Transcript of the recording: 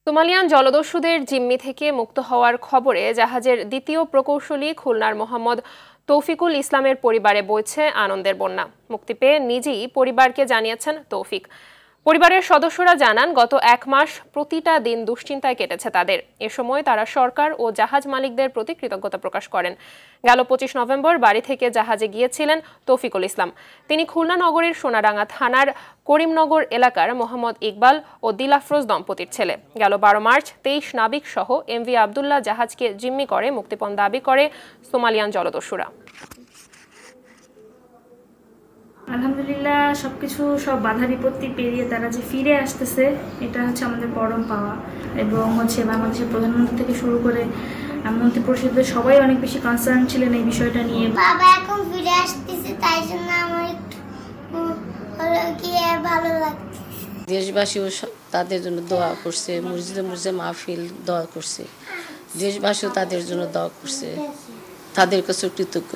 Somalian জলদস্যুদের জিম্মি থেকে মুক্ত হওয়ার খবরে জাহাজের দ্বিতীয় প্রকৌশলী খুলনার মোহাম্মদ তৌফিকুল ইসলামের পরিবারে বইছে আনন্দের বন্যা। মুক্তি পেয়ে নিজেই পরিবারকে জানিয়েছেন তৌফিক। পরিবারের সদস্যরা জানান, গত 1 মাস প্রতিটা দিন দুশ্চিন্তায় কেটেছে তাদের। এ সময় তারা সরকার ও জাহাজ মালিকদের প্রতি কৃতজ্ঞতা প্রকাশ করেন। গেল 25 নভেম্বর বাড়ি থেকে জাহাজে গিয়েছিলেন তৌফিকুল ইসলাম। তিনি খুলনা নগরীর সোনাডাঙ্গা থানার করিমনগর এলাকার মোহাম্মদ ইকবাল ও দিলাফরোজ দম্পতির ছেলে। গেল 12 মার্চ 23 নাবিক সহ এমভি আবদুল্লাহ জাহাজকে জিম্মি করে মুক্তিপণ দাবি করে সোমালিয়ান জলদস্যুরা। আলহামদুলিল্লাহ, সব বাধা বিপত্তি পেরিয়ে তারা যে ফিরে আসতেছে, এটা হচ্ছে আমাদের পরম পাওয়া। এবং বাংলাদেশের প্রধানমন্ত্রী থেকে শুরু করে মন্ত্রী পরিষদের সবাই অনেক বেশি কনসার্ন ছিলেন এই বিষয়টা নিয়ে। বাবা এখন ফিরে আসতেছে, তাই জন্য আমার একটু ভালো লাগছে। দেশবাসীও তাদের জন্য দোয়া করছে, মসজিদে মাহফিল দোয়া করছে, দেশবাসীও তাদের জন্য দোয়া করছে, তাদের কাছে কৃতজ্ঞ।